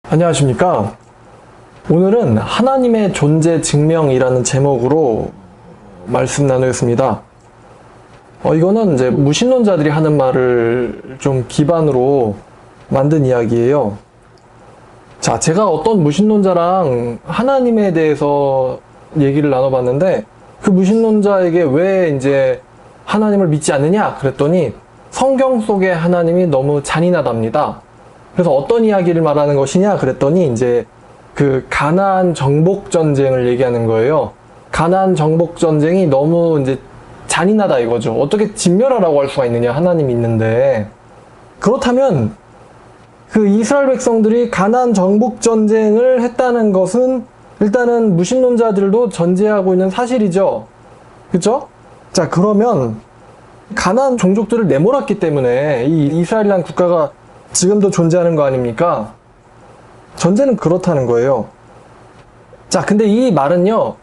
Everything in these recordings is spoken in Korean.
안녕하십니까. 오늘은 하나님의 존재 증명이라는 제목으로 말씀 나누겠습니다. 이거는 이제 무신론자들이 하는 말을 좀 기반으로 만든 이야기예요. 자, 제가 어떤 무신론자랑 하나님에 대해서 얘기를 나눠봤는데, 그 무신론자에게 왜 이제 하나님을 믿지 않느냐 그랬더니 성경 속의 하나님이 너무 잔인하답니다. 그래서 어떤 이야기를 말하는 것이냐 그랬더니 이제 그 가나안 정복 전쟁을 얘기하는 거예요. 가나안 정복 전쟁이 너무 이제 잔인하다 이거죠. 어떻게 진멸하라고 할 수가 있느냐, 하나님이 있는데. 그렇다면 그 이스라엘 백성들이 가나안 정복 전쟁을 했다는 것은 일단은 무신론자들도 전제하고 있는 사실이죠. 그렇죠? 자, 그러면 가나안 종족들을 내몰았기 때문에 이 이스라엘이라는 국가가 지금도 존재하는 거 아닙니까? 전제는 그렇다는 거예요. 자, 근데 이 말은요,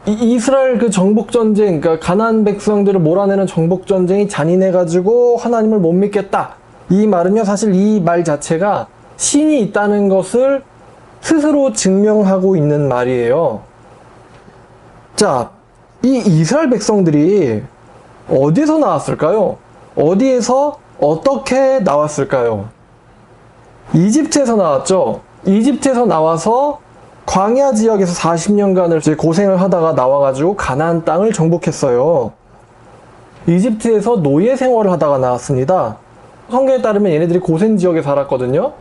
이스라엘 그 정복전쟁, 그러니까 가나안 백성들을 몰아내는 정복전쟁이 잔인해가지고 하나님을 못 믿겠다. 이 말은요, 사실 이 말 자체가 신이 있다는 것을 스스로 증명하고 있는 말이에요. 자, 이 이스라엘 백성들이 어디서 나왔을까요? 어디에서 어떻게 나왔을까요? 이집트에서 나왔죠. 이집트에서 나와서 광야 지역에서 40년간을 이제 고생을 하다가 나와가지고 가나안 땅을 정복했어요. 이집트에서 노예 생활을 하다가 나왔습니다. 성경에 따르면 얘네들이 고센 지역에 살았거든요.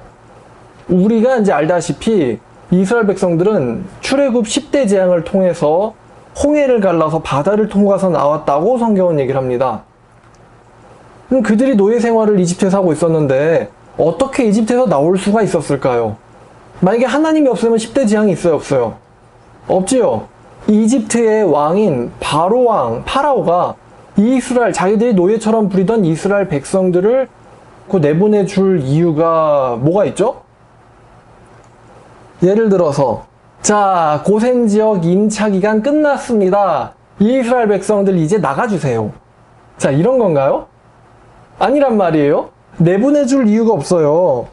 우리가 이제 알다시피 이스라엘 백성들은 출애굽 10대 재앙을 통해서 홍해를 갈라서 바다를 통과해서 나왔다고 성경은 얘기를 합니다. 그럼 그들이 노예 생활을 이집트에서 하고 있었는데 어떻게 이집트에서 나올 수가 있었을까요? 만약에 하나님이 없으면 10대 재앙이 있어요, 없어요? 없지요. 이집트의 왕인 바로 왕, 파라오가 이스라엘, 자기들이 노예처럼 부리던 이스라엘 백성들을 내보내줄 이유가 뭐가 있죠? 예를 들어서, 자, 고센 지역 임차 기간 끝났습니다. 이스라엘 백성들 이제 나가주세요. 자, 이런 건가요? 아니란 말이에요. 내보내줄 이유가 없어요.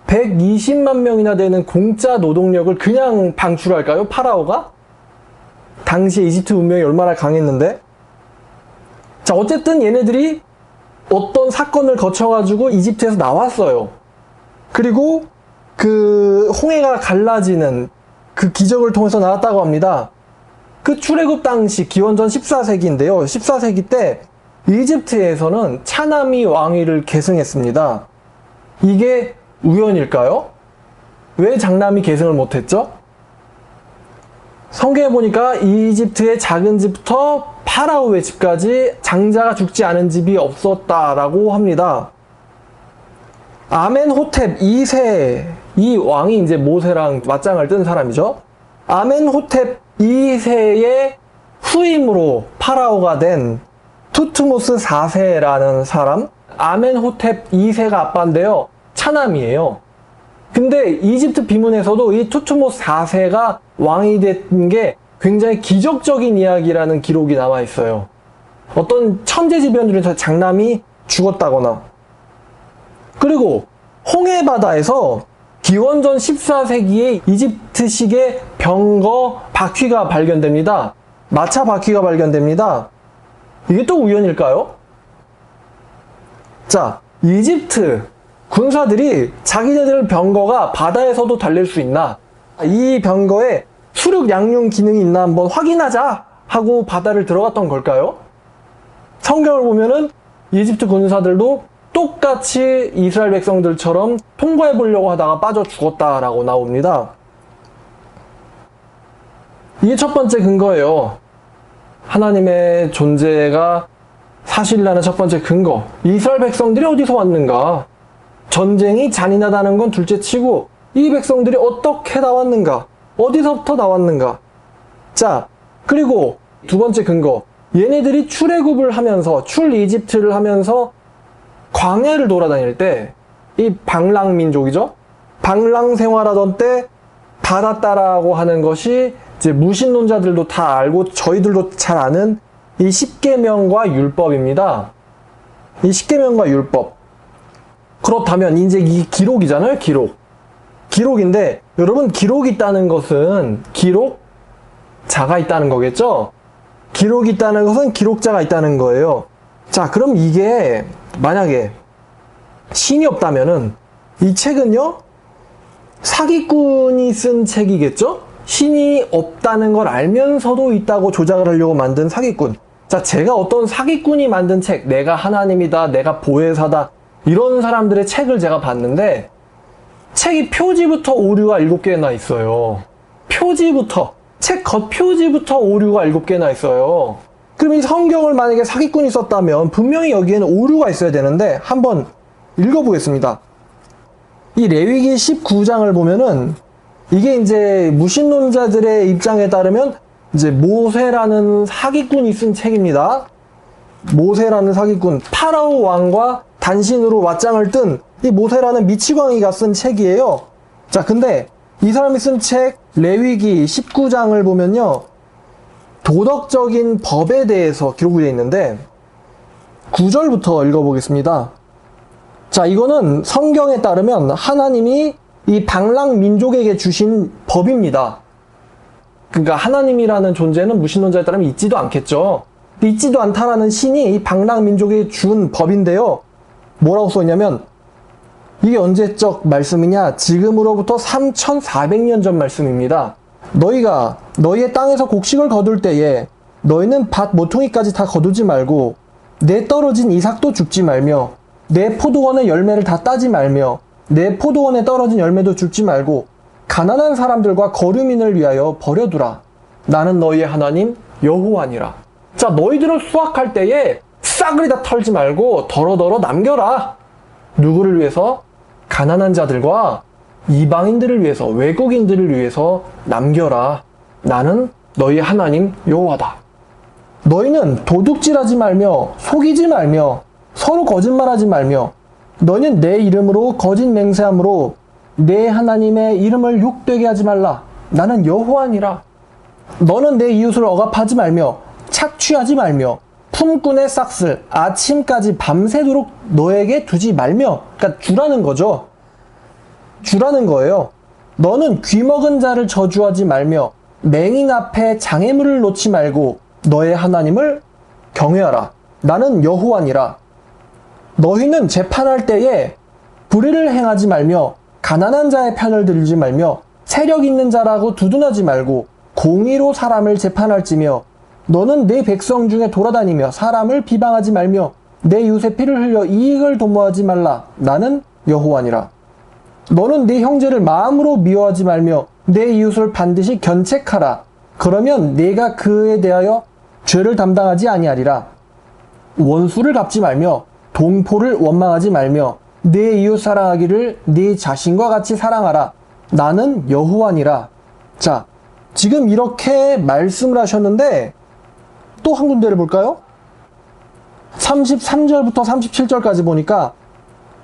120만 명이나 되는 공짜 노동력을 그냥 방출할까요? 파라오가? 당시에 이집트 문명이 얼마나 강했는데? 자, 어쨌든 얘네들이 어떤 사건을 거쳐가지고 이집트에서 나왔어요. 그리고 그 홍해가 갈라지는 그 기적을 통해서 나왔다고 합니다. 그 출애굽 당시 기원전 14세기인데요. 14세기 때 이집트에서는 차나미 왕위를 계승했습니다. 이게 우연일까요? 왜 장남이 계승을 못했죠? 성경에 보니까 이집트의 작은 집부터 파라오의 집까지 장자가 죽지 않은 집이 없었다라고 합니다. 아멘호텝 2세, 이 왕이 이제 모세랑 맞짱을 뜬 사람이죠. 아멘호텝 2세의 후임으로 파라오가 된 투트모스 4세라는 사람, 아멘호텝 2세가 아빠인데요. 차남이에요. 근데 이집트 비문에서도 이 투트모스 4세가 왕이 된 게 굉장히 기적적인 이야기라는 기록이 남아 있어요. 어떤 천재지변으로 장남이 죽었다거나. 그리고 홍해바다에서 기원전 14세기에 이집트식의 병거 바퀴가 발견됩니다. 마차 바퀴가 발견됩니다. 이게 또 우연일까요? 자, 이집트 군사들이 자기네들 병거가 바다에서도 달릴 수 있나? 이 병거에 수륙 양용 기능이 있나 한번 확인하자 하고 바다를 들어갔던 걸까요? 성경을 보면은 이집트 군사들도 똑같이 이스라엘 백성들처럼 통과해 보려고 하다가 빠져 죽었다라고 나옵니다. 이게 첫 번째 근거예요. 하나님의 존재가 사실이라는 첫 번째 근거. 이스라엘 백성들이 어디서 왔는가? 전쟁이 잔인하다는 건 둘째 치고 이 백성들이 어떻게 나왔는가? 어디서부터 나왔는가? 자, 그리고 두 번째 근거. 얘네들이 출애굽을 하면서 출이집트를 하면서 광야를 돌아다닐 때 이 방랑민족이죠? 방랑 생활하던 때 바다 따라고 하는 것이 이제 무신론자들도 다 알고 저희들도 잘 아는 이 십계명과 율법입니다. 이 십계명과 율법. 그렇다면 이제 이 기록이잖아요, 기록. 기록인데, 여러분, 기록이 있다는 것은 기록자가 있다는 거겠죠? 기록이 있다는 것은 기록자가 있다는 거예요. 자, 그럼 이게 만약에 신이 없다면은 이 책은요, 사기꾼이 쓴 책이겠죠? 신이 없다는 걸 알면서도 있다고 조작을 하려고 만든 사기꾼. 자, 제가 어떤 사기꾼이 만든 책, 내가 하나님이다, 내가 보혜사다, 이런 사람들의 책을 제가 봤는데, 책이 표지부터 오류가 7개나 있어요. 표지부터, 책 겉표지부터 오류가 7개나 있어요. 그럼 이 성경을 만약에 사기꾼이 썼다면 분명히 여기에는 오류가 있어야 되는데, 한번 읽어보겠습니다. 이 레위기 19장을 보면은, 이게 이제 무신론자들의 입장에 따르면 이제 모세라는 사기꾼이 쓴 책입니다. 모세라는 사기꾼, 파라오 왕과 단신으로 맞짱을 뜬 이 모세라는 미치광이가 쓴 책이에요. 자, 근데 이 사람이 쓴 책 레위기 19장을 보면요, 도덕적인 법에 대해서 기록이 되어 있는데 9절부터 읽어보겠습니다. 자, 이거는 성경에 따르면 하나님이 이 방랑 민족에게 주신 법입니다. 그러니까 하나님이라는 존재는 무신론자에 따르면 있지도 않겠죠. 있지도 않다라는 신이 이 방랑 민족에게 준 법인데요. 뭐라고 써있냐면, 이게 언제적 말씀이냐? 지금으로부터 3400년 전 말씀입니다. 너희가 너희의 땅에서 곡식을 거둘 때에 너희는 밭 모퉁이까지 다 거두지 말고 내 떨어진 이삭도 줍지 말며 내 포도원의 열매를 다 따지 말며 내 포도원에 떨어진 열매도 줍지 말고 가난한 사람들과 거류민을 위하여 버려두라. 나는 너희의 하나님 여호와니라. 자, 너희들을 수확할 때에 싸그리 다 털지 말고 더러더러 남겨라. 누구를 위해서? 가난한 자들과 이방인들을 위해서, 외국인들을 위해서 남겨라. 나는 너희의 하나님 여호와다. 너희는 도둑질하지 말며 속이지 말며 서로 거짓말하지 말며 너희는 내 이름으로 거짓 맹세함으로 내 하나님의 이름을 욕되게 하지 말라. 나는 여호와니라. 너는 내 이웃을 억압하지 말며 착취하지 말며 품꾼의 싹쓸 아침까지 밤새도록 너에게 두지 말며, 그러니까 주라는 거죠. 주라는 거예요. 너는 귀먹은 자를 저주하지 말며 맹인 앞에 장애물을 놓지 말고 너의 하나님을 경외하라. 나는 여호와니라. 너희는 재판할 때에 불의를 행하지 말며 가난한 자의 편을 들지 말며 세력 있는 자라고 두둔하지 말고 공의로 사람을 재판할지며 너는 내 백성 중에 돌아다니며 사람을 비방하지 말며 내 이웃의 피를 흘려 이익을 도모하지 말라. 나는 여호와니라. 너는 네 형제를 마음으로 미워하지 말며 내 이웃을 반드시 견책하라. 그러면 네가 그에 대하여 죄를 담당하지 아니하리라. 원수를 갚지 말며 동포를 원망하지 말며 내 이웃 사랑하기를 네 자신과 같이 사랑하라. 나는 여호와니라. 자, 지금 이렇게 말씀을 하셨는데 또 한 군데를 볼까요? 33절부터 37절까지 보니까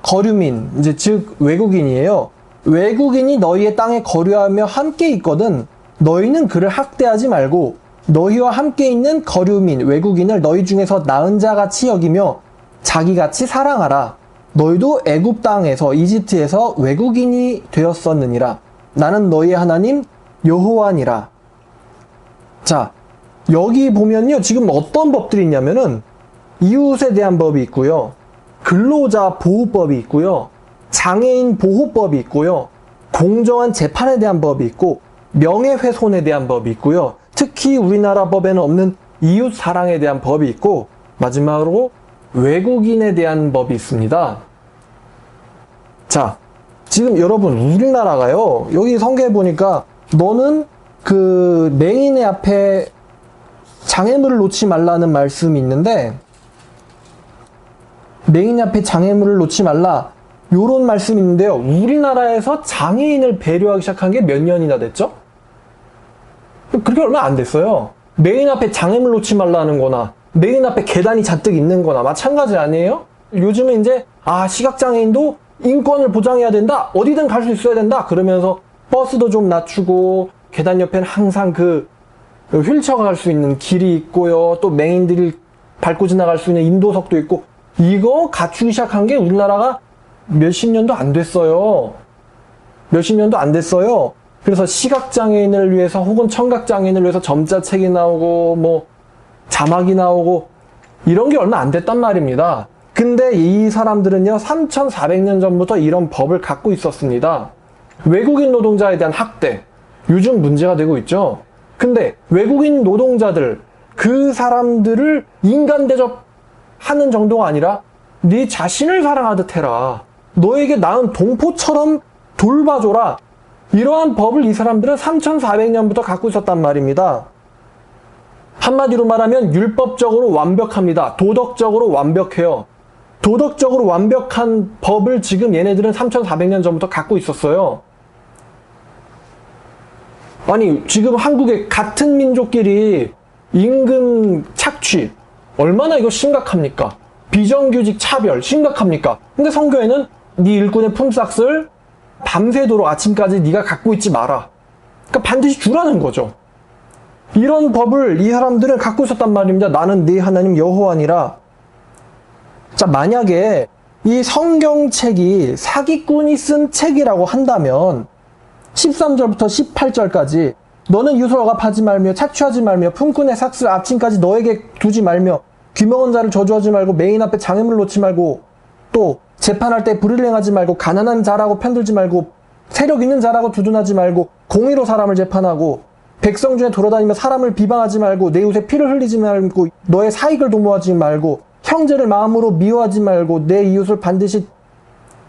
거류민, 이제 즉 외국인이에요. 외국인이 너희의 땅에 거류하며 함께 있거든 너희는 그를 학대하지 말고 너희와 함께 있는 거류민, 외국인을 너희 중에서 나은 자같이 여기며 자기같이 사랑하라. 너희도 애굽 땅에서 이집트에서 외국인이 되었었느니라. 나는 너희의 하나님 여호와니라. 자, 여기 보면요, 지금 어떤 법들이 있냐면은 이웃에 대한 법이 있고요, 근로자 보호법이 있고요, 장애인 보호법이 있고요, 공정한 재판에 대한 법이 있고 명예훼손에 대한 법이 있고요, 특히 우리나라 법에는 없는 이웃 사랑에 대한 법이 있고 마지막으로 외국인에 대한 법이 있습니다. 자, 지금 여러분 우리나라가요, 여기 성경에 보니까 너는 그 맹인의 앞에 장애물을 놓지 말라는 말씀이 있는데, 맹인 앞에 장애물을 놓지 말라, 요런 말씀이 있는데요, 우리나라에서 장애인을 배려하기 시작한 게 몇 년이나 됐죠? 그렇게 얼마 안 됐어요. 맹인 앞에 장애물 놓지 말라는 거나 맹인 앞에 계단이 잔뜩 있는 거나 마찬가지 아니에요? 요즘에 이제 시각장애인도 인권을 보장해야 된다, 어디든 갈 수 있어야 된다 그러면서 버스도 좀 낮추고 계단 옆에는 항상 그 휠체어가 갈 수 있는 길이 있고요, 또 맹인들이 밟고 지나갈 수 있는 인도석도 있고, 이거 갖추기 시작한 게 우리나라가 몇십 년도 안 됐어요. 몇십 년도 안 됐어요. 그래서 시각장애인을 위해서 혹은 청각장애인을 위해서 점자책이 나오고 뭐 자막이 나오고 이런 게 얼마 안 됐단 말입니다. 근데 이 사람들은요 3,400년 전부터 이런 법을 갖고 있었습니다. 외국인 노동자에 대한 학대 요즘 문제가 되고 있죠. 근데 외국인 노동자들 그 사람들을 인간 대접하는 정도가 아니라 네 자신을 사랑하듯 해라. 너에게 낳은 동포처럼 돌봐줘라. 이러한 법을 이 사람들은 3,400년부터 갖고 있었단 말입니다. 한마디로 말하면 율법적으로 완벽합니다. 도덕적으로 완벽해요. 도덕적으로 완벽한 법을 지금 얘네들은 3,400년 전부터 갖고 있었어요. 아니 지금 한국의 같은 민족끼리 임금 착취 얼마나 이거 심각합니까? 비정규직 차별 심각합니까? 근데 성경에는 네 일꾼의 품삯을 밤새도록 아침까지 네가 갖고 있지 마라. 그러니까 반드시 주라는 거죠. 이런 법을 이 사람들은 갖고 있었단 말입니다. 나는 네 하나님 여호와니라. 자, 만약에 이 성경책이 사기꾼이 쓴 책이라고 한다면 13절부터 18절까지 너는 이웃을 억압하지 말며 착취하지 말며 품꾼의 삭슬 아침까지 너에게 두지 말며 귀머건 자를 저주하지 말고 매인 앞에 장애물 놓지 말고 또 재판할 때 불의를 행하지 말고 가난한 자라고 편들지 말고 세력 있는 자라고 두둔하지 말고 공의로 사람을 재판하고 백성 중에 돌아다니며 사람을 비방하지 말고 내 이웃의 피를 흘리지 말고 너의 사익을 도모하지 말고 형제를 마음으로 미워하지 말고 내 이웃을 반드시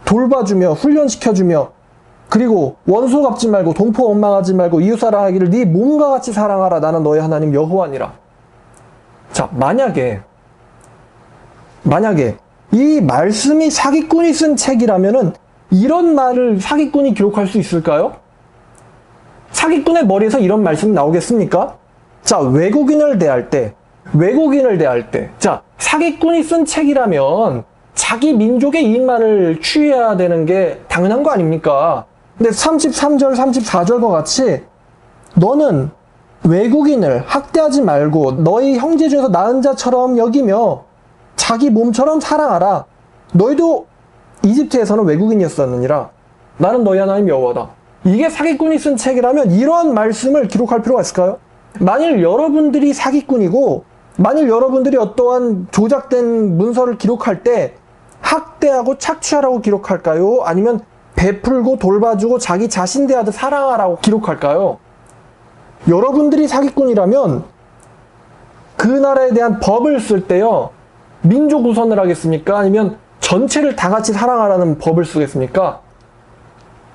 돌봐주며 훈련시켜주며 그리고 원수 갚지 말고 동포 원망하지 말고 이웃 사랑하기를 네 몸과 같이 사랑하라. 나는 너의 하나님 여호와니라. 자, 만약에 이 말씀이 사기꾼이 쓴 책이라면은 이런 말을 사기꾼이 기록할 수 있을까요? 사기꾼의 머리에서 이런 말씀이 나오겠습니까? 자, 외국인을 대할 때 자, 사기꾼이 쓴 책이라면 자기 민족의 이익만을 취해야 되는 게 당연한 거 아닙니까? 근데 33절, 34절과 같이 너는 외국인을 학대하지 말고 너희 형제 중에서 나은 자처럼 여기며 자기 몸처럼 사랑하라. 너희도 이집트에서는 외국인이었었느니라. 나는 너희 하나님 여호와다. 이게 사기꾼이 쓴 책이라면 이러한 말씀을 기록할 필요가 있을까요? 만일 여러분들이 사기꾼이고 만일 여러분들이 어떠한 조작된 문서를 기록할 때 학대하고 착취하라고 기록할까요? 아니면 베풀고 돌봐주고 자기 자신 대하듯 사랑하라고 기록할까요? 여러분들이 사기꾼이라면 그 나라에 대한 법을 쓸 때요 민족 우선을 하겠습니까? 아니면 전체를 다 같이 사랑하라는 법을 쓰겠습니까?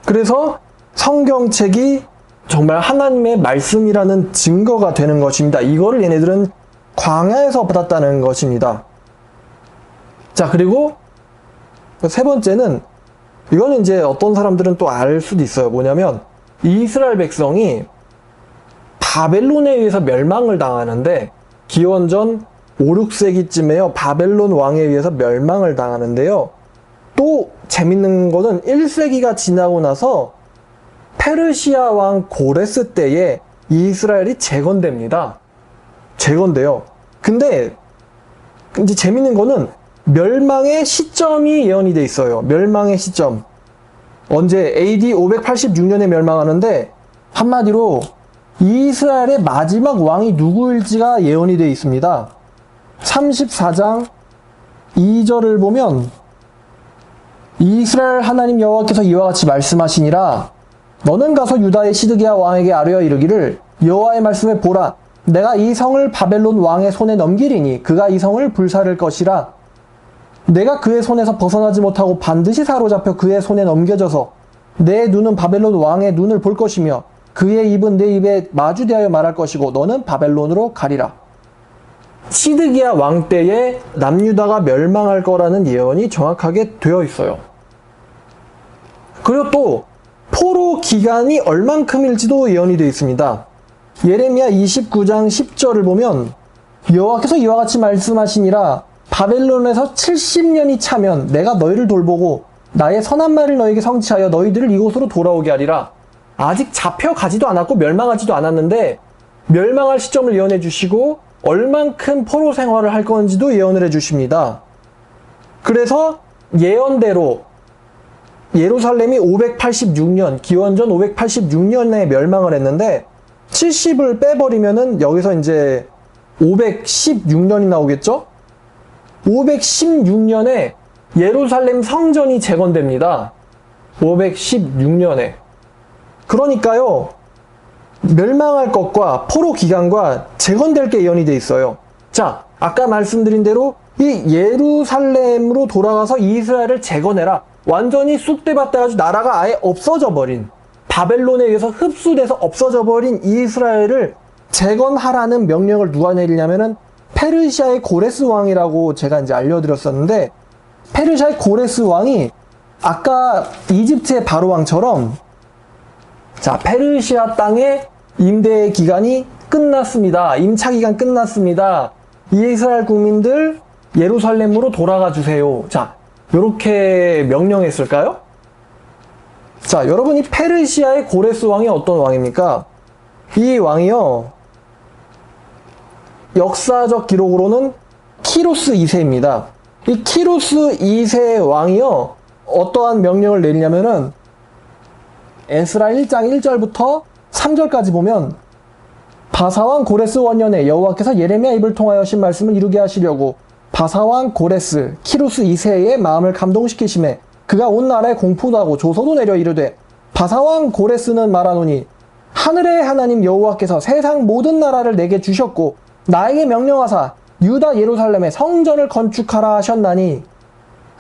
그래서 성경책이 정말 하나님의 말씀이라는 증거가 되는 것입니다. 이거를 얘네들은 광야에서 받았다는 것입니다. 자, 그리고 세 번째는 이거는 이제 어떤 사람들은 또 알 수도 있어요. 뭐냐면 이스라엘 백성이 바벨론에 의해서 멸망을 당하는데 기원전 5, 6세기쯤에요. 바벨론 왕에 의해서 멸망을 당하는데요. 또 재밌는 거는 1세기가 지나고 나서 페르시아 왕 고레스 때에 이스라엘이 재건됩니다. 재건돼요. 근데 이제 재밌는 거는 멸망의 시점이 예언이 돼 있어요. 멸망의 시점. 언제? AD 586년에 멸망하는데 한마디로 이스라엘의 마지막 왕이 누구일지가 예언이 돼 있습니다. 34장 2절을 보면 이스라엘 하나님 여호와께서 이와 같이 말씀하시니라. 너는 가서 유다의 시드기야 왕에게 아뢰어 이르기를 여호와의 말씀에 보라. 내가 이 성을 바벨론 왕의 손에 넘기리니 그가 이 성을 불사를 것이라. 내가 그의 손에서 벗어나지 못하고 반드시 사로잡혀 그의 손에 넘겨져서 내 눈은 바벨론 왕의 눈을 볼 것이며 그의 입은 내 입에 마주대하여 말할 것이고 너는 바벨론으로 가리라. 시드기야 왕 때에 남유다가 멸망할 거라는 예언이 정확하게 되어 있어요. 그리고 또 포로 기간이 얼만큼일지도 예언이 되어 있습니다. 예레미야 29장 10절을 보면 여호와께서 이와 같이 말씀하시니라. 바벨론에서 70년이 차면 내가 너희를 돌보고 나의 선한 말을 너희에게 성취하여 너희들을 이곳으로 돌아오게 하리라. 아직 잡혀가지도 않았고 멸망하지도 않았는데 멸망할 시점을 예언해 주시고 얼만큼 포로 생활을 할 건지도 예언을 해 주십니다. 그래서 예언대로 예루살렘이 586년, 기원전 586년에 멸망을 했는데 70을 빼버리면은 여기서 이제 516년이 나오겠죠? 516년에 예루살렘 성전이 재건됩니다. 516년에. 그러니까요, 멸망할 것과 포로 기간과 재건될 게 예언이 돼 있어요. 자, 아까 말씀드린 대로 이 예루살렘으로 돌아가서 이스라엘을 재건해라. 완전히 쑥대밭돼가지고 나라가 아예 없어져 버린, 바벨론에 의해서 흡수돼서 없어져 버린 이스라엘을 재건하라는 명령을 누가 내리냐면은 페르시아의 고레스 왕이라고 제가 이제 알려드렸었는데, 페르시아의 고레스 왕이 아까 이집트의 바로 왕처럼, 자, 페르시아 땅의 임대 기간이 끝났습니다. 임차 기간 끝났습니다. 이스라엘 국민들 예루살렘으로 돌아가 주세요. 자, 이렇게 명령했을까요? 자, 여러분, 이 페르시아의 고레스 왕이 어떤 왕입니까? 이 왕이요, 역사적 기록으로는 키루스 2세입니다. 이 키루스 2세 왕이요, 어떠한 명령을 내리냐면은 에스라 1장 1절부터 3절까지 보면, 바사왕 고레스 원년에 여호와께서 예레미야 입을 통하여 하신 말씀을 이루게 하시려고 바사왕 고레스 키루스 2세의 마음을 감동시키심에 그가 온 나라에 공포도 하고 조서도 내려 이르되, 바사왕 고레스는 말하노니 하늘의 하나님 여호와께서 세상 모든 나라를 내게 주셨고 나에게 명령하사 유다 예루살렘에 성전을 건축하라 하셨나니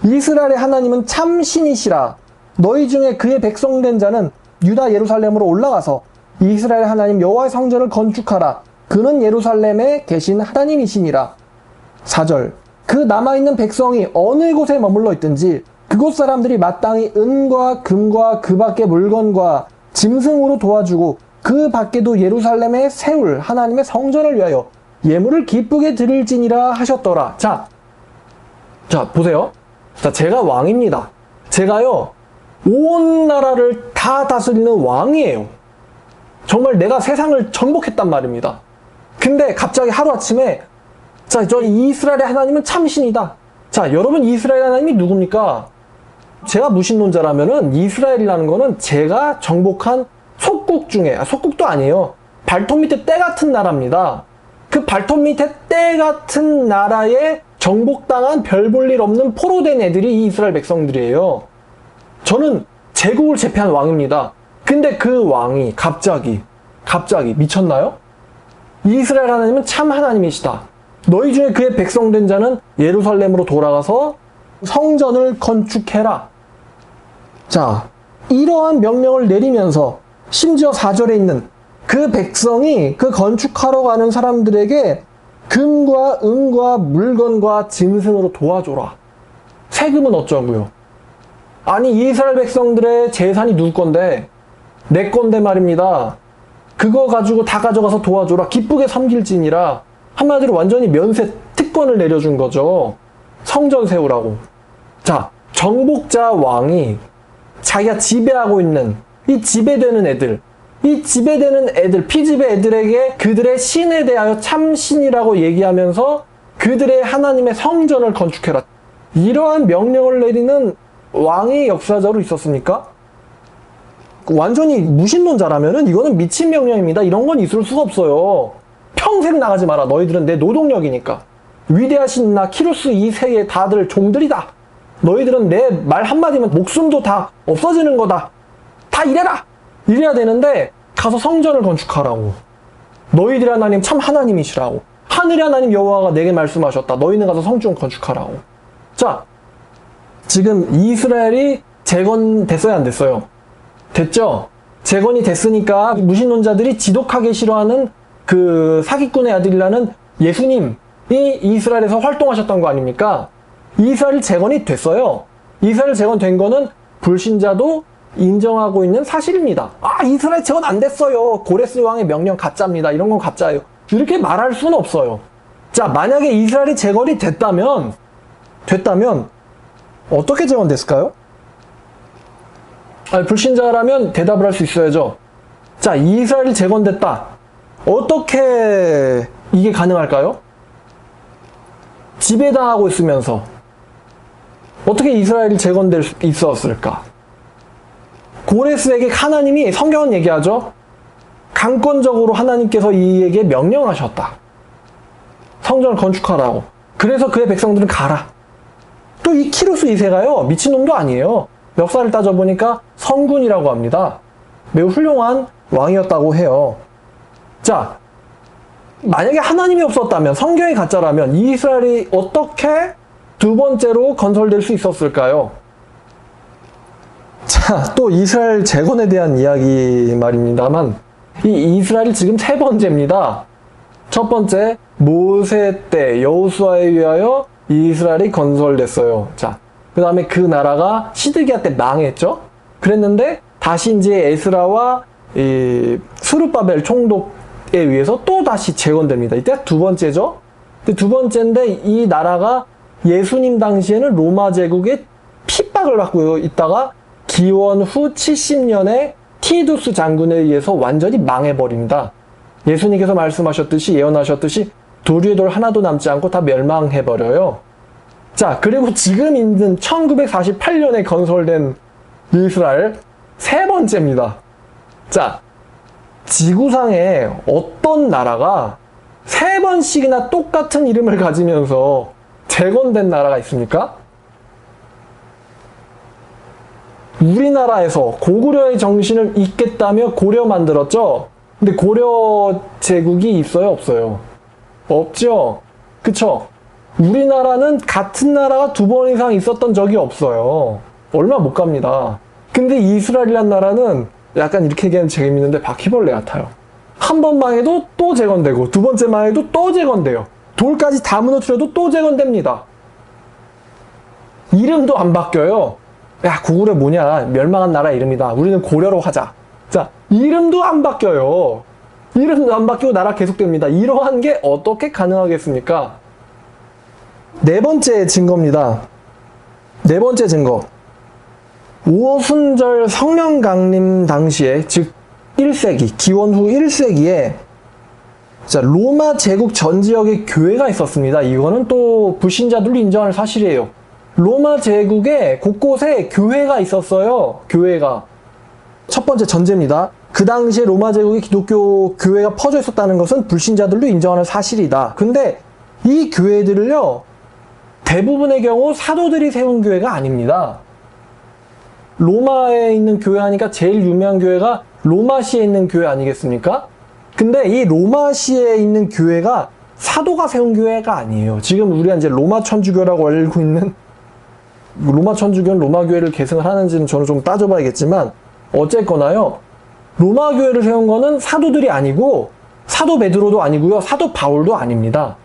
이스라엘의 하나님은 참 신이시라. 너희 중에 그의 백성된 자는 유다 예루살렘으로 올라가서 이스라엘 하나님 여호와의 성전을 건축하라. 그는 예루살렘에 계신 하나님이시니라. 4절. 그 남아있는 백성이 어느 곳에 머물러 있든지 그곳 사람들이 마땅히 은과 금과 그 밖의 물건과 짐승으로 도와주고 그 밖에도 예루살렘에 세울 하나님의 성전을 위하여 예물을 기쁘게 드릴지니라 하셨더라. 자, 보세요. 자, 제가 왕입니다. 제가요, 온 나라를 다 다스리는 왕이에요. 정말 내가 세상을 정복했단 말입니다. 근데 갑자기 하루아침에, 자, 저 이스라엘의 하나님은 참신이다. 자, 여러분, 이스라엘 하나님이 누굽니까? 제가 무신론자라면은 이스라엘이라는 거는 제가 정복한 속국 중에, 속국도 아니에요. 발톱 밑에 때 같은 나라입니다. 그 발톱 밑에 때 같은 나라에 정복당한 별 볼 일 없는 포로된 애들이 이 이스라엘 백성들이에요. 저는 제국을 제패한 왕입니다. 근데 그 왕이 갑자기 미쳤나요? 이스라엘 하나님은 참 하나님이시다. 너희 중에 그의 백성된 자는 예루살렘으로 돌아가서 성전을 건축해라. 자, 이러한 명령을 내리면서 심지어 4절에 있는 그 백성이 그 건축하러 가는 사람들에게 금과 은과 물건과 짐승으로 도와줘라. 세금은 어쩌고요? 아니, 이스라엘 백성들의 재산이 누구 건데? 내 건데 말입니다. 그거 가지고 다 가져가서 도와줘라. 기쁘게 섬길지니라. 한마디로 완전히 면세 특권을 내려준 거죠. 성전 세우라고. 자, 정복자 왕이 자기가 지배하고 있는 이 지배되는 애들, 피지배 애들에게 그들의 신에 대하여 참신이라고 얘기하면서 그들의 하나님의 성전을 건축해라. 이러한 명령을 내리는 왕이 역사적으로 있었습니까? 완전히 무신론자라면은 이거는 미친 명령입니다. 이런 건 있을 수가 없어요. 평생 나가지 마라. 너희들은 내 노동력이니까. 위대하신 나 키루스 2세의 다들 종들이다. 너희들은 내 말 한마디면 목숨도 다 없어지는 거다. 다 이래라! 이래야 되는데 가서 성전을 건축하라고. 너희들의 하나님 참 하나님이시라고. 하늘의 하나님 여호와가 내게 말씀하셨다. 너희는 가서 성전 건축하라고. 자, 지금 이스라엘이 재건됐어요, 안 됐어요? 됐죠? 재건이 됐으니까 무신론자들이 지독하게 싫어하는 그 사기꾼의 아들이라는 예수님이 이스라엘에서 활동하셨던 거 아닙니까? 이스라엘 재건이 됐어요. 이스라엘 재건된 거는 불신자도 인정하고 있는 사실입니다. 아, 이스라엘 재건 안 됐어요. 고레스 왕의 명령 가짜입니다. 이런 건 가짜예요. 이렇게 말할 수는 없어요. 자, 만약에 이스라엘이 재건이 됐다면 어떻게 재건됐을까요? 아니, 불신자라면 대답을 할 수 있어야죠. 자, 이스라엘이 재건됐다. 어떻게 이게 가능할까요? 지배당하고 있으면서 어떻게 이스라엘이 재건될 수 있었을까? 고레스에게 하나님이, 성경은 얘기하죠. 강권적으로 하나님께서 이에게 명령하셨다. 성전을 건축하라고. 그래서 그의 백성들은 가라. 또 이 키루스 2세가요, 미친놈도 아니에요. 역사를 따져보니까 성군이라고 합니다. 매우 훌륭한 왕이었다고 해요. 자, 만약에 하나님이 없었다면, 성경이 가짜라면 이스라엘이 어떻게 두 번째로 건설될 수 있었을까요? 자, 또 이스라엘 재건에 대한 이야기 말입니다만, 이 이스라엘이 지금 세 번째입니다. 첫 번째, 모세 때 여호수아에 의하여 이스라엘이 건설됐어요. 자, 그 다음에 그 나라가 시드기야 때 망했죠? 그랬는데 다시 이제 에스라와 이 스룹바벨 총독에 의해서 또 다시 재건됩니다. 이때 두 번째죠? 두 번째인데 이 나라가 예수님 당시에는 로마 제국의 핍박을 받고 있다가 기원 후 70년에 티두스 장군에 의해서 완전히 망해버립니다. 예수님께서 말씀하셨듯이, 예언하셨듯이 도리의 돌 하나도 남지 않고 다 멸망해버려요. 자, 그리고 지금 있는 1948년에 건설된 이스라엘 세 번째입니다. 자, 지구상에 어떤 나라가 세 번씩이나 똑같은 이름을 가지면서 재건된 나라가 있습니까? 우리나라에서 고구려의 정신을 잇겠다며 고려 만들었죠? 근데 고려 제국이 있어요, 없어요? 없죠? 그쵸? 우리나라는 같은 나라가 두 번 이상 있었던 적이 없어요. 얼마 못 갑니다. 근데 이스라엘이란 나라는 약간 이렇게 얘기하면 재밌는데 바퀴벌레 같아요. 한 번 망해도 또 재건되고, 두 번째 망해도 또 재건돼요. 돌까지 다 무너뜨려도 또 재건됩니다. 이름도 안 바뀌어요. 야, 고구려 뭐냐? 멸망한 나라 이름이다. 우리는 고려로 하자. 자, 이름도 안 바뀌어요. 이름도 안 바뀌고 나라 계속됩니다. 이러한 게 어떻게 가능하겠습니까? 네 번째 증거입니다. 네 번째 증거. 오순절 성령 강림 당시에, 즉 1세기, 기원 후 1세기에 자, 로마 제국 전 지역에 교회가 있었습니다. 이거는 또 불신자들도 인정할 사실이에요. 로마 제국에 곳곳에 교회가 있었어요. 교회가. 첫 번째 전제입니다. 그 당시에 로마 제국에 기독교 교회가 퍼져 있었다는 것은 불신자들도 인정하는 사실이다. 근데 이 교회들을요, 대부분의 경우 사도들이 세운 교회가 아닙니다. 로마에 있는 교회 하니까 제일 유명한 교회가 로마시에 있는 교회 아니겠습니까? 근데 이 로마시에 있는 교회가 사도가 세운 교회가 아니에요. 지금 우리가 이제 로마 천주교라고 알고 있는, 로마 천주교는 로마 교회를 계승을 하는지는 저는 좀 따져봐야겠지만, 어쨌거나요, 로마 교회를 세운 거는 사도들이 아니고, 사도 베드로도 아니고요, 사도 바울도 아닙니다.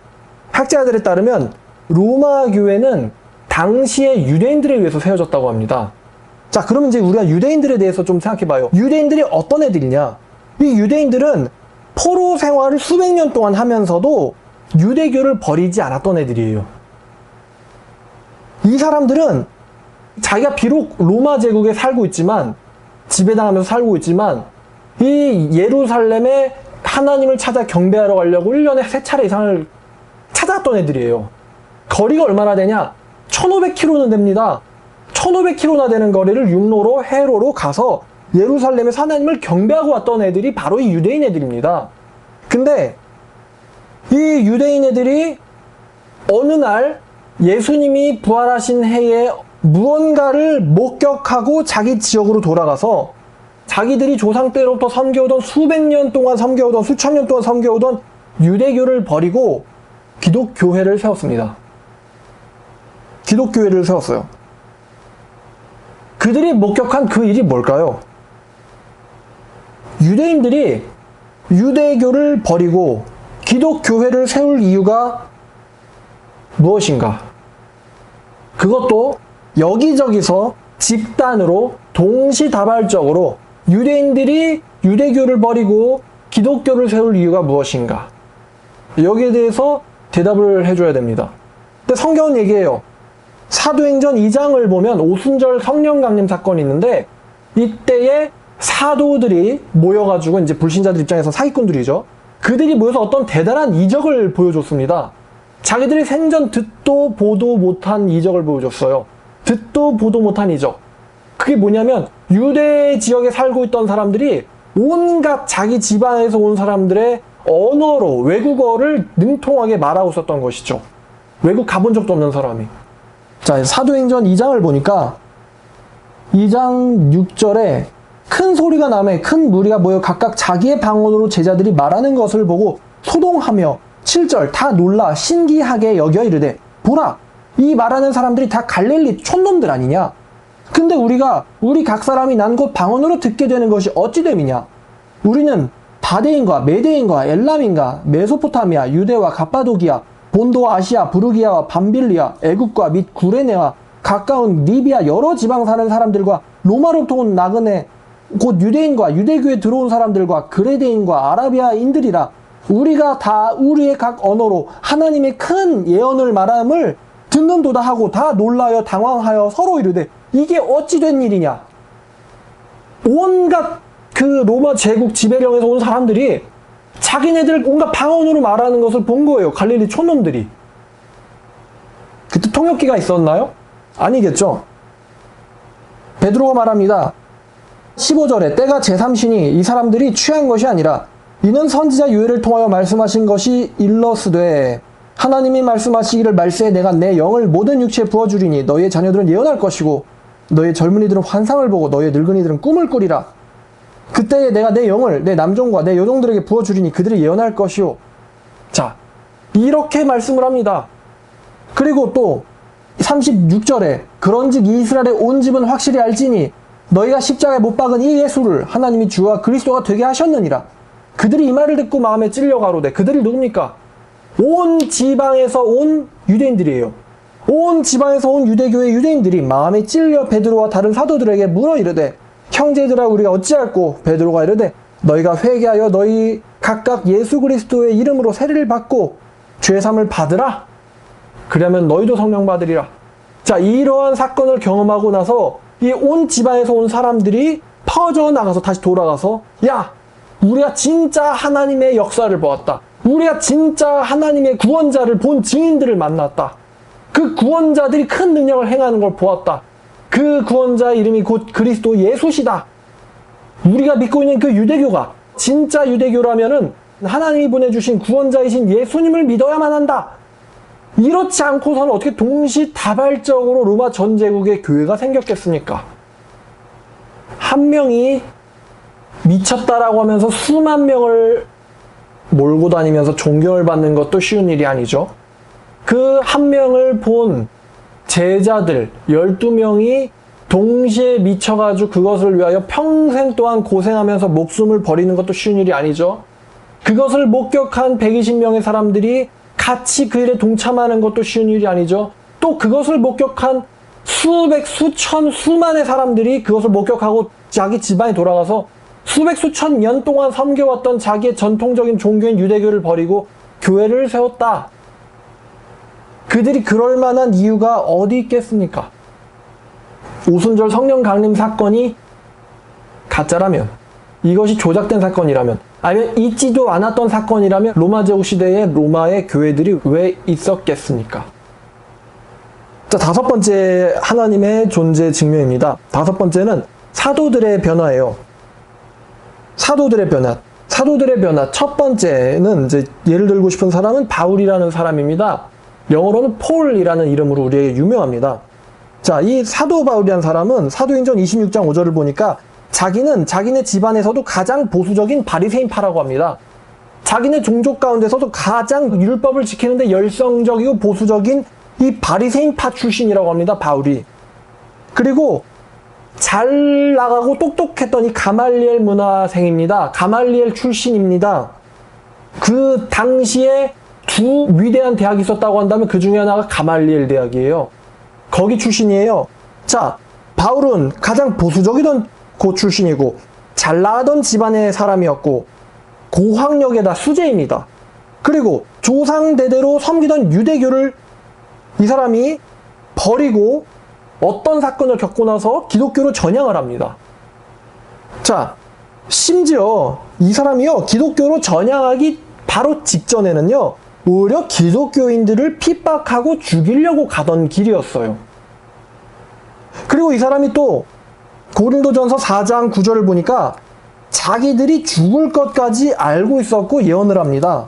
학자들에 따르면 로마 교회는 당시에 유대인들에 의해서 세워졌다고 합니다. 자, 그러면 이제 우리가 유대인들에 대해서 좀 생각해봐요. 유대인들이 어떤 애들이냐? 이 유대인들은 포로 생활을 수백 년 동안 하면서도 유대교를 버리지 않았던 애들이에요. 이 사람들은 자기가 비록 로마 제국에 살고 있지만, 지배당하면서 살고 있지만, 이 예루살렘에 하나님을 찾아 경배하러 가려고 1년에 3차례 이상을 찾아왔던 애들이에요. 거리가 얼마나 되냐? 1500km는 됩니다. 1500km나 되는 거리를 육로로, 해로로 가서 예루살렘에서 하나님을 경배하고 왔던 애들이 바로 이 유대인 애들입니다. 근데 이 유대인 애들이 어느 날 예수님이 부활하신 해에 무언가를 목격하고 자기 지역으로 돌아가서 자기들이 조상 때로부터 섬겨오던, 수백 년 동안 섬겨오던, 수천 년 동안 섬겨오던 유대교를 버리고 기독교회를 세웠습니다. 기독교회를 세웠어요. 그들이 목격한 그 일이 뭘까요? 유대인들이 유대교를 버리고 기독교회를 세울 이유가 무엇인가? 그것도 여기저기서 집단으로 동시다발적으로 유대인들이 유대교를 버리고 기독교를 세울 이유가 무엇인가? 여기에 대해서 대답을 해줘야 됩니다. 근데 성경은 얘기해요. 사도행전 2장을 보면 오순절 성령 강림 사건이 있는데, 이때에 사도들이 모여가지고, 이제 불신자들 입장에서 사기꾼들이죠. 그들이 모여서 어떤 대단한 이적을 보여줬습니다. 자기들이 생전 듣도 보도 못한 이적을 보여줬어요. 듣도 보도 못한 이적. 그게 뭐냐면 유대 지역에 살고 있던 사람들이 온갖 자기 지방에서 온 사람들의 언어로 외국어를 능통하게 말하고 있었던 것이죠. 외국 가본 적도 없는 사람이. 자, 사도행전 2장을 보니까 2장 6절에 큰 소리가 나매 큰 무리가 모여 각각 자기의 방언으로 제자들이 말하는 것을 보고 소동하며 7절 다 놀라 신기하게 여겨 이르되 보라 이 말하는 사람들이 다 갈릴리 촌놈들 아니냐. 근데 우리 각 사람이 난 곧 방언으로 듣게 되는 것이 어찌 됨이냐. 우리는 바데인과 메데인과 엘람인과 메소포타미아 유대와 갑바도기아 본도와 아시아 부르기아와 밤빌리아 애굽과 및 구레네와 가까운 리비아 여러 지방 사는 사람들과 로마로부터 온 나그네 곧 유대인과 유대교에 들어온 사람들과 그레데인과 아라비아인들이라 우리가 다 우리의 각 언어로 하나님의 큰 예언을 말함을 듣는도다 하고 다 놀라여 당황하여 서로 이르되 이게 어찌 된 일이냐. 온갖 그 로마 제국 지배령에서 온 사람들이 자기네들 온갖 방언으로 말하는 것을 본 거예요. 갈릴리 촌놈들이. 그때 통역기가 있었나요? 아니겠죠. 베드로가 말합니다. 15절에 때가 제3신이 이 사람들이 취한 것이 아니라 이는 선지자 요엘을 통하여 말씀하신 것이 일러스되 하나님이 말씀하시기를 말세에 내가 내 영을 모든 육체에 부어주리니 너희의 자녀들은 예언할 것이고 너희의 젊은이들은 환상을 보고 너희의 늙은이들은 꿈을 꾸리라. 그때에 내가 내 영을 내 남종과 내 여종들에게 부어주리니 그들이 예언할 것이요. 자, 이렇게 말씀을 합니다. 그리고 또 36절에 그런즉 이스라엘의 온 집은 확실히 알지니 너희가 십자가에 못 박은 이 예수를 하나님이 주와 그리스도가 되게 하셨느니라. 그들이 이 말을 듣고 마음에 찔려 가로되 그들이 누굽니까? 온 지방에서 온 유대인들이에요. 온 지방에서 온 유대교의 유대인들이 마음에 찔려 베드로와 다른 사도들에게 물어 이르되 형제들아 우리가 어찌할꼬. 베드로가 이르되 너희가 회개하여 너희 각각 예수 그리스도의 이름으로 세례를 받고 죄사함을 받으라. 그러면 너희도 성령 받으리라. 자, 이러한 사건을 경험하고 나서 이 온 지방에서 온 사람들이 퍼져나가서 다시 돌아가서 야, 우리가 진짜 하나님의 역사를 보았다. 우리가 진짜 하나님의 구원자를 본 증인들을 만났다. 그 구원자들이 큰 능력을 행하는 걸 보았다. 그 구원자의 이름이 곧 그리스도 예수시다. 우리가 믿고 있는 그 유대교가 진짜 유대교라면은 하나님이 보내주신 구원자이신 예수님을 믿어야만 한다. 이렇지 않고서는 어떻게 동시다발적으로 로마 전 제국의 교회가 생겼겠습니까? 한 명이 미쳤다라고 하면서 수만 명을 몰고 다니면서 존경을 받는 것도 쉬운 일이 아니죠. 그 한 명을 본 제자들 12명이 동시에 미쳐가지고 그것을 위하여 평생 동안 고생하면서 목숨을 버리는 것도 쉬운 일이 아니죠. 그것을 목격한 120명의 사람들이 같이 그 일에 동참하는 것도 쉬운 일이 아니죠. 또 그것을 목격한 수백, 수천, 수만의 사람들이 그것을 목격하고 자기 집안에 돌아가서 수백, 수천 년 동안 섬겨왔던 자기의 전통적인 종교인 유대교를 버리고 교회를 세웠다. 그들이 그럴 만한 이유가 어디 있겠습니까? 오순절 성령 강림 사건이 가짜라면, 이것이 조작된 사건이라면, 아니면 있지도 않았던 사건이라면 로마 제국 시대에 로마의 교회들이 왜 있었겠습니까? 자, 다섯 번째 하나님의 존재 증명입니다. 다섯 번째는 사도들의 변화예요. 사도들의 변화. 사도들의 변화. 첫 번째는 이제 예를 들고 싶은 사람은 바울이라는 사람입니다. 영어로는 폴이라는 이름으로 우리에게 유명합니다. 자, 이 사도 바울이라는 사람은 사도행전 26장 5절을 보니까 자기는 자기네 집안에서도 가장 보수적인 바리새인파라고 합니다. 자기네 종족 가운데서도 가장 율법을 지키는데 열성적이고 보수적인 이 바리새인파 출신이라고 합니다. 바울이. 그리고 잘 나가고 똑똑했던 이 가말리엘 문화생입니다. 가말리엘 출신입니다. 그 당시에 두 위대한 대학이 있었다고 한다면 그 중에 하나가 가말리엘 대학이에요. 거기 출신이에요. 자, 바울은 가장 보수적이던 고 출신이고 잘 나가던 집안의 사람이었고 고학력에다 수재입니다. 그리고 조상대대로 섬기던 유대교를 이 사람이 버리고 어떤 사건을 겪고 나서 기독교로 전향을 합니다. 자, 심지어 이 사람이요, 기독교로 전향하기 바로 직전에는요, 오히려 기독교인들을 핍박하고 죽이려고 가던 길이었어요. 그리고 이 사람이 또 고린도전서 4장 9절을 보니까 자기들이 죽을 것까지 알고 있었고 예언을 합니다.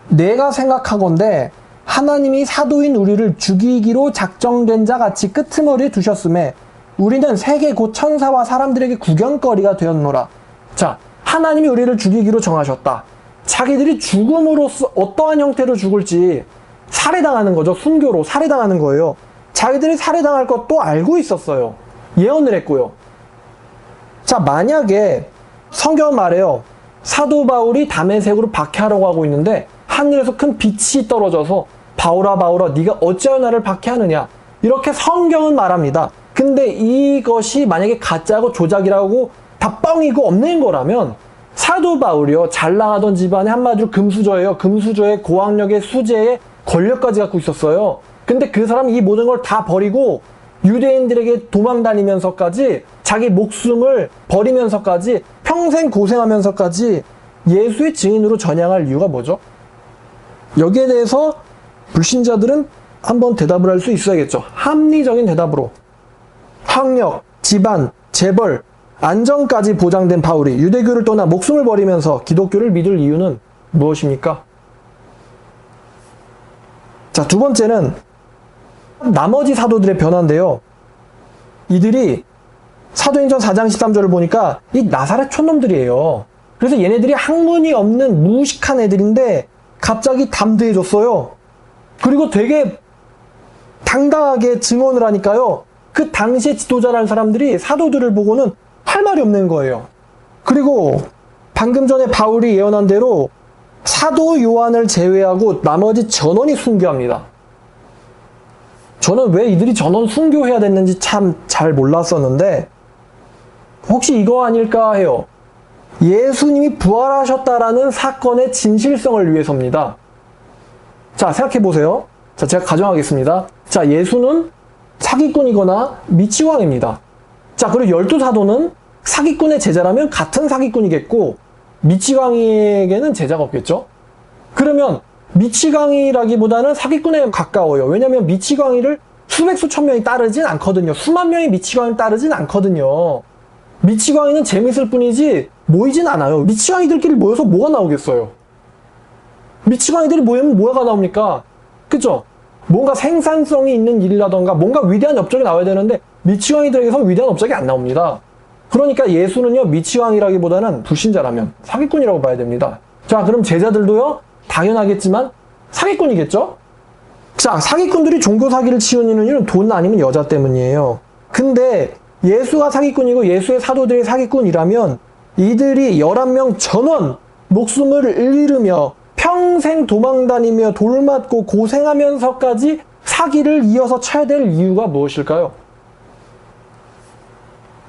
내가 생각하건대 하나님이 사도인 우리를 죽이기로 작정된 자 같이 끄트머리에 두셨음에 우리는 세계 곧 천사와 사람들에게 구경거리가 되었노라. 자, 하나님이 우리를 죽이기로 정하셨다. 자기들이 죽음으로써 어떠한 형태로 죽을지 살해당하는 거죠. 순교로 살해당하는 거예요. 자기들이 살해당할 것도 알고 있었어요. 예언을 했고요. 자, 만약에 성경은 말해요. 사도 바울이 다메섹으로 박해하려고 하고 있는데 하늘에서 큰 빛이 떨어져서 바울아 바울아 네가 어찌하여 나를 박해하느냐, 이렇게 성경은 말합니다. 근데 이것이 만약에 가짜고 조작이라고 다 뻥이고 없는 거라면 사도 바울이요, 잘 나가던 집안에 한마디로 금수저예요. 금수저의 고학력의 수재의 권력까지 갖고 있었어요. 근데 그 사람이 이 모든 걸 다 버리고 유대인들에게 도망다니면서까지 자기 목숨을 버리면서까지 평생 고생하면서까지 예수의 증인으로 전향할 이유가 뭐죠? 여기에 대해서 불신자들은 한번 대답을 할 수 있어야겠죠. 합리적인 대답으로. 학력, 집안, 재벌, 안정까지 보장된 바울이 유대교를 떠나 목숨을 버리면서 기독교를 믿을 이유는 무엇입니까? 자, 두 번째는 나머지 사도들의 변화인데요. 이들이 사도행전 4장 13절을 보니까 이 나사렛 촌놈들이에요. 그래서 얘네들이 학문이 없는 무식한 애들인데 갑자기 담대해졌어요. 그리고 되게 당당하게 증언을 하니까요. 그 당시의 지도자라는 사람들이 사도들을 보고는 할 말이 없는 거예요. 그리고 방금 전에 바울이 예언한 대로 사도 요한을 제외하고 나머지 전원이 순교합니다. 저는 왜 이들이 전원 순교해야 됐는지 참 잘 몰랐었는데 혹시 이거 아닐까 해요. 예수님이 부활하셨다라는 사건의 진실성을 위해서입니다. 자, 생각해보세요. 자, 제가 가정하겠습니다. 자, 예수는 사기꾼이거나 미치광입니다. 자, 그리고 12사도는 사기꾼의 제자라면 같은 사기꾼이겠고 미치광이에게는 제자가 없겠죠? 그러면 미치광이라기보다는 사기꾼에 가까워요. 왜냐하면 미치광이를 수백 수천 명이 따르진 않거든요. 수만 명이 미치광이를 따르진 않거든요. 미치광이는 재밌을 뿐이지 모이진 않아요. 미치광이들끼리 모여서 뭐가 나오겠어요? 미치광이들이 모이면 뭐가 나옵니까? 그죠? 뭔가 생산성이 있는 일이라던가 뭔가 위대한 업적이 나와야 되는데 미치광이들에게서 위대한 업적이 안 나옵니다. 그러니까 예수는요, 미치광이라기보다는 불신자라면 사기꾼이라고 봐야 됩니다. 자, 그럼 제자들도요, 당연하겠지만 사기꾼이겠죠? 자, 사기꾼들이 종교 사기를 치우는 이유는 돈 아니면 여자 때문이에요. 근데 예수가 사기꾼이고 예수의 사도들이 사기꾼이라면 이들이 11명 전원 목숨을 잃으며 평생 도망다니며 돌맞고 고생하면서까지 사기를 이어서 쳐야 될 이유가 무엇일까요?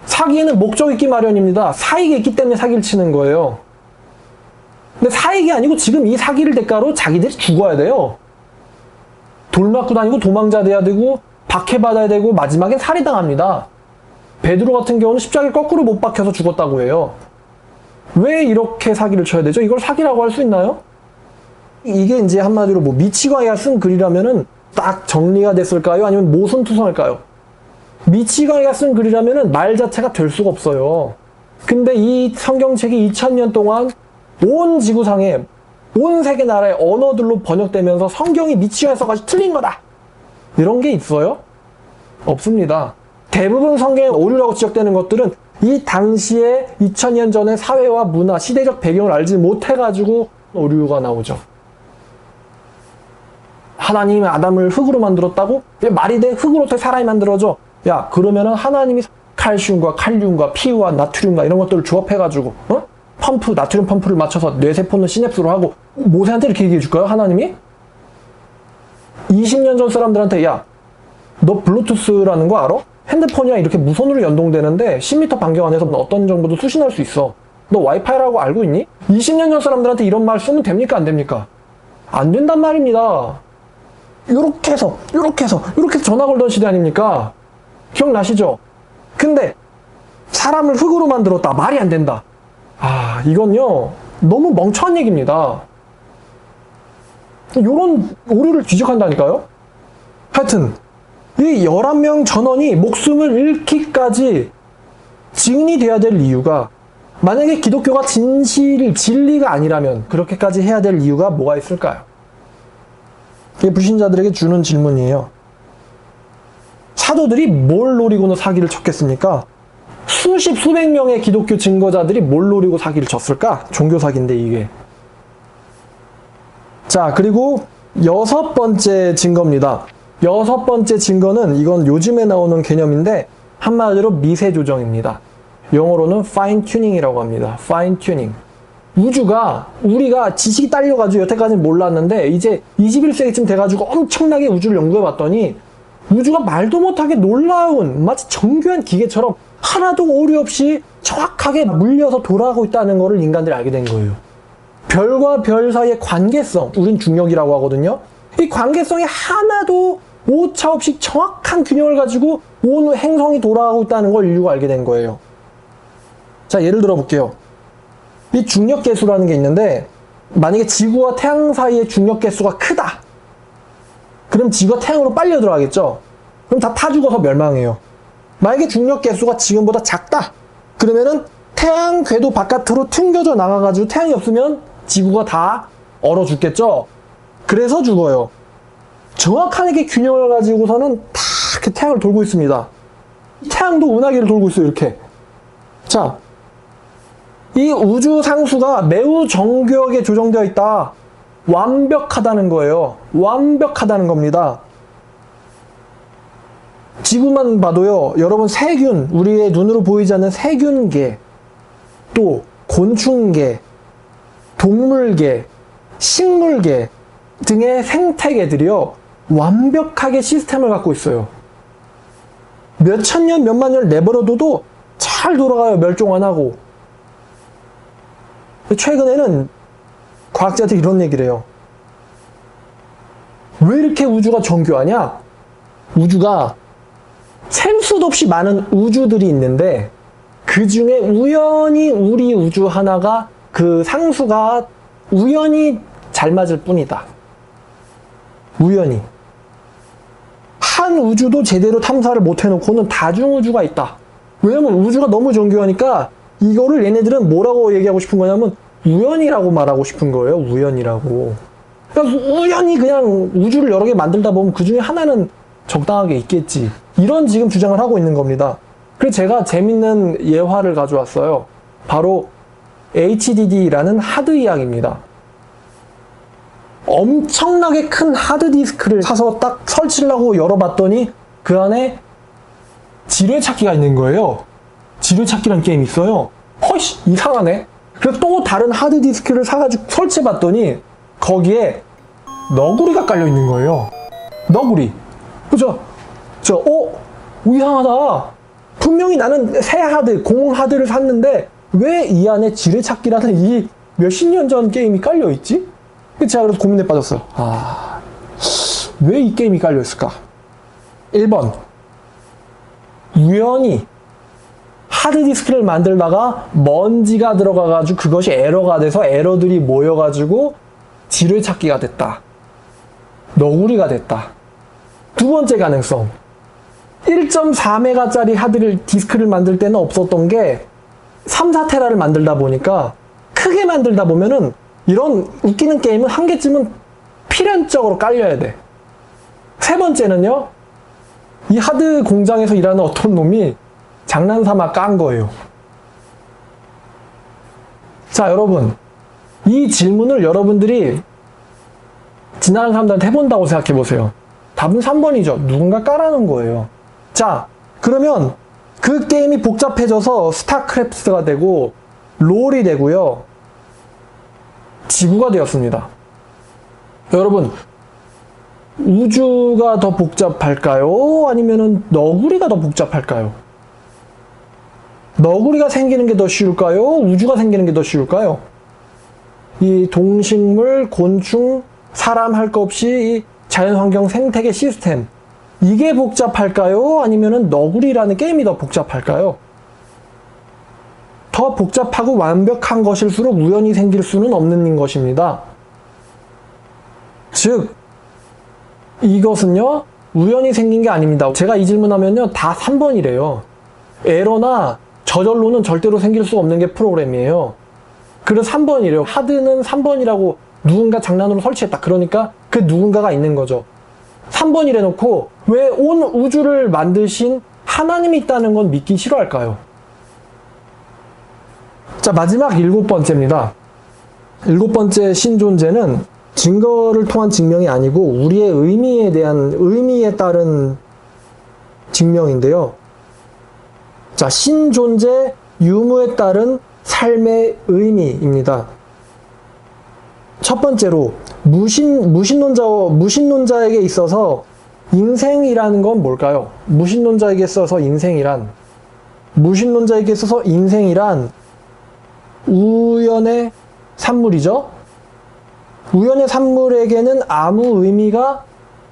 사기에는 목적이 있기 마련입니다. 사익이 있기 때문에 사기를 치는 거예요. 근데 사익이 아니고 지금 이 사기를 대가로 자기들이 죽어야 돼요. 돌맞고 다니고 도망자 돼야 되고 박해받아야 되고 마지막엔 살해당합니다. 베드로 같은 경우는 십자가에 거꾸로 못 박혀서 죽었다고 해요. 왜 이렇게 사기를 쳐야 되죠? 이걸 사기라고 할 수 있나요? 이게 이제 한마디로 뭐 미치광이가 쓴 글이라면은 딱 정리가 됐을까요? 아니면 모순투성일까요? 미치광이가 쓴 글이라면은 말 자체가 될 수가 없어요. 근데 이 성경책이 2000년 동안 온 지구상에 온 세계 나라의 언어들로 번역되면서 성경이 미치광이 써가지고 틀린 거다, 이런 게 있어요? 없습니다. 대부분 성경에 오류라고 지적되는 것들은 이 당시에 2000년 전의 사회와 문화, 시대적 배경을 알지 못해가지고 오류가 나오죠. 하나님이 아담을 흙으로 만들었다고? 말이 돼? 흙으로 사람이 만들어져? 야, 그러면은 하나님이 칼슘과 칼륨과 피와 나트륨과 이런 것들을 조합해가지고 펌프, 나트륨 펌프를 맞춰서 뇌세포는 시냅스로 하고 모세한테 이렇게 얘기해 줄까요? 하나님이? 20년 전 사람들한테 야, 너 블루투스라는 거 알아? 핸드폰이랑 이렇게 무선으로 연동되는데 10m 반경 안에서 어떤 정보도 수신할 수 있어. 너 와이파이라고 알고 있니? 20년 전 사람들한테 이런 말 쓰면 됩니까? 안 됩니까? 안 된단 말입니다. 요렇게 해서 전화 걸던 시대 아닙니까? 기억나시죠? 근데 사람을 흙으로 만들었다. 말이 안 된다. 아, 이건요, 너무 멍청한 얘기입니다. 요런 오류를 지적한다니까요? 하여튼 이 11명 전원이 목숨을 잃기까지 증인이 돼야 될 이유가, 만약에 기독교가 진리가 아니라면 그렇게까지 해야 될 이유가 뭐가 있을까요? 이게 불신자들에게 주는 질문이에요. 사도들이 뭘 노리고는 사기를 쳤겠습니까? 수백 명의 기독교 증거자들이 뭘 노리고 사기를 쳤을까? 종교 사기인데 이게. 자, 그리고 6번째 증거입니다. 6번째 증거는, 이건 요즘에 나오는 개념인데 한마디로 미세 조정입니다. 영어로는 fine tuning이라고 합니다. fine tuning. 우주가, 우리가 지식이 딸려가지고 여태까지는 몰랐는데 이제 21세기쯤 돼가지고 엄청나게 우주를 연구해 봤더니 우주가 말도 못하게 놀라운, 마치 정교한 기계처럼 하나도 오류 없이 정확하게 물려서 돌아가고 있다는 것을 인간들이 알게 된 거예요. 별과 별 사이의 관계성, 우린 중력이라고 하거든요. 이 관계성이 하나도 오차 없이 정확한 균형을 가지고 온 행성이 돌아가고 있다는 걸 인류가 알게 된 거예요. 자, 예를 들어 볼게요. 이 중력계수라는 게 있는데, 만약에 지구와 태양 사이의 중력계수가 크다. 그럼 지구가 태양으로 빨려 들어가겠죠? 그럼 다 타 죽어서 멸망해요. 만약에 중력계수가 지금보다 작다. 그러면은 태양 궤도 바깥으로 튕겨져 나가가지고 태양이 없으면 지구가 다 얼어 죽겠죠? 그래서 죽어요. 정확하게 균형을 가지고서는 다 이렇게 태양을 돌고 있습니다. 태양도 은하계를 돌고 있어요, 이렇게. 자, 이 우주 상수가 매우 정교하게 조정되어 있다. 완벽하다는 거예요. 완벽하다는 겁니다. 지구만 봐도요, 여러분 세균, 우리의 눈으로 보이지 않는 세균계, 또 곤충계, 동물계, 식물계 등의 생태계들이요, 완벽하게 시스템을 갖고 있어요. 몇천 년, 몇만 년을 내버려둬도 잘 돌아가요. 멸종 안 하고. 최근에는 과학자들이 이런 얘기를 해요. 왜 이렇게 우주가 정교하냐? 우주가 셀 수도 없이 많은 우주들이 있는데 그 중에 우연히 우리 우주 하나가, 그 상수가 우연히 잘 맞을 뿐이다. 우연히. 한 우주도 제대로 탐사를 못 해놓고는 다중우주가 있다. 왜냐면 우주가 너무 정교하니까 이거를 얘네들은 뭐라고 얘기하고 싶은 거냐면 우연이라고 말하고 싶은 거예요. 우연이라고. 그러니까 우연히 그냥 우주를 여러 개 만들다 보면 그 중에 하나는 적당하게 있겠지. 이런 지금 주장을 하고 있는 겁니다. 그래서 제가 재밌는 예화를 가져왔어요. 바로 HDD라는 하드이야기입니다. 엄청나게 큰 하드디스크를 사서 딱 설치를 하고 열어봤더니 그 안에 지뢰찾기가 있는 거예요. 지뢰찾기라는 게임이 있어요. 허이씨, 이상하네. 그래서 또 다른 하드디스크를 사가지고 설치해봤더니 거기에 너구리가 깔려있는 거예요. 너구리. 그죠? 이상하다. 분명히 나는 새 하드, 공 하드를 샀는데 왜 이 안에 지뢰찾기라는 이 몇십 년 전 게임이 깔려있지? 제가 그래서 고민에 빠졌어요. 왜 이 게임이 깔려있을까? 1번. 우연히 하드디스크를 만들다가 먼지가 들어가가지고 그것이 에러가 돼서 에러들이 모여가지고 지뢰찾기가 됐다. 너구리가 됐다. 두 번째 가능성. 1.4메가짜리 하드디스크를 만들 때는 없었던 게 3, 4테라를 만들다 보니까, 크게 만들다 보면은 이런 웃기는 게임은 한 개쯤은 필연적으로 깔려야 돼. 세 번째는요, 이 하드 공장에서 일하는 어떤 놈이 장난삼아 깐 거예요. 자, 여러분. 이 질문을 여러분들이 지나가는 사람들한테 해본다고 생각해 보세요. 답은 3번이죠. 누군가 깔아놓은 거예요. 자, 그러면 그 게임이 복잡해져서 스타크래프트가 되고 롤이 되고요. 지구가 되었습니다. 여러분, 우주가 더 복잡할까요? 아니면은 너구리가 더 복잡할까요? 너구리가 생기는 게 더 쉬울까요? 우주가 생기는 게 더 쉬울까요? 이 동식물, 곤충, 사람 할 것 없이 이 자연환경 생태계 시스템, 이게 복잡할까요? 아니면은 너구리라는 게임이 더 복잡할까요? 더 복잡하고 완벽한 것일수록 우연히 생길 수는 없는 것입니다. 즉, 이것은요, 우연히 생긴 게 아닙니다. 제가 이 질문하면요, 다 3번이래요. 에러나 저절로는 절대로 생길 수 없는 게 프로그램이에요. 그래서 3번이래요. 하드는 3번이라고 누군가 장난으로 설치했다. 그러니까 그 누군가가 있는 거죠. 3번이래 놓고 왜 온 우주를 만드신 하나님이 있다는 건 믿기 싫어할까요? 자, 마지막 7번째입니다. 7번째 신존재는 증거를 통한 증명이 아니고 우리의 의미에 따른 증명인데요. 자, 신존재 유무에 따른 삶의 의미입니다. 첫 번째로 무신론자에게 있어서 인생이라는 건 뭘까요? 무신론자에게 있어서 인생이란 우연의 산물이죠. 우연의 산물에게는 아무 의미가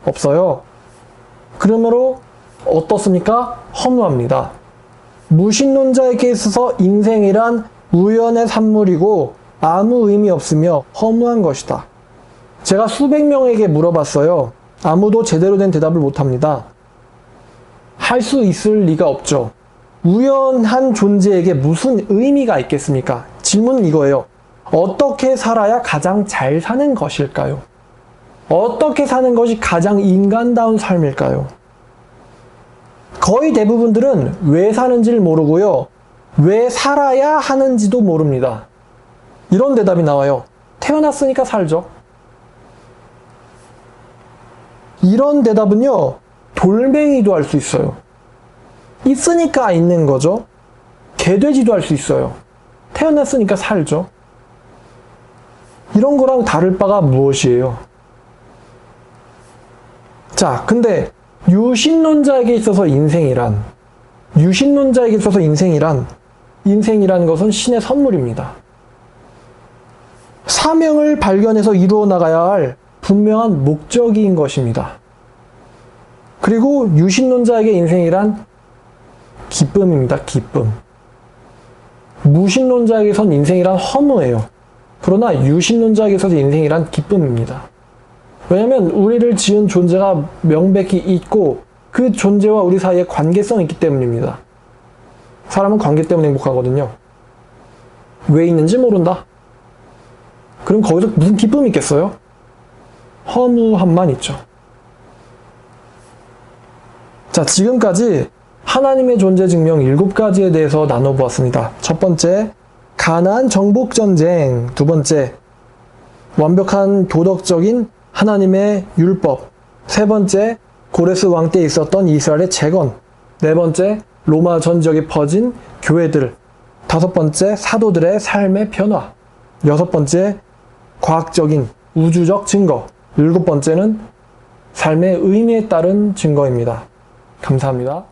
없어요. 그러므로 어떻습니까? 허무합니다. 무신론자에게 있어서 인생이란 우연의 산물이고 아무 의미 없으며 허무한 것이다. 제가 수백 명에게 물어봤어요. 아무도 제대로 된 대답을 못합니다. 할 수 있을 리가 없죠. 우연한 존재에게 무슨 의미가 있겠습니까? 질문은 이거예요. 어떻게 살아야 가장 잘 사는 것일까요? 어떻게 사는 것이 가장 인간다운 삶일까요? 거의 대부분들은 왜 사는지를 모르고요. 왜 살아야 하는지도 모릅니다. 이런 대답이 나와요. 태어났으니까 살죠. 이런 대답은요, 돌멩이도 할 수 있어요. 있으니까 있는 거죠. 개돼지도 할 수 있어요. 태어났으니까 살죠. 이런 거랑 다를 바가 무엇이에요? 자, 근데 유신론자에게 있어서 인생이란 것은 신의 선물입니다. 사명을 발견해서 이루어 나가야 할 분명한 목적인 것입니다. 그리고 유신론자에게 인생이란 기쁨입니다. 기쁨. 무신론자에게선 인생이란 허무예요. 그러나 유신론자에게서 인생이란 기쁨입니다. 왜냐하면 우리를 지은 존재가 명백히 있고 그 존재와 우리 사이에 관계성이 있기 때문입니다. 사람은 관계 때문에 행복하거든요. 왜 있는지 모른다. 그럼 거기서 무슨 기쁨이 있겠어요? 허무함만 있죠. 자, 지금까지 하나님의 존재 증명 7가지에 대해서 나눠보았습니다. 첫 번째, 가나안 정복전쟁. 두 번째, 완벽한 도덕적인 하나님의 율법. 세 번째, 고레스 왕 때 있었던 이스라엘의 재건. 네 번째, 로마 전 지역에 퍼진 교회들. 다섯 번째, 사도들의 삶의 변화. 여섯 번째, 과학적인 우주적 증거. 일곱 번째는 삶의 의미에 따른 증거입니다. 감사합니다.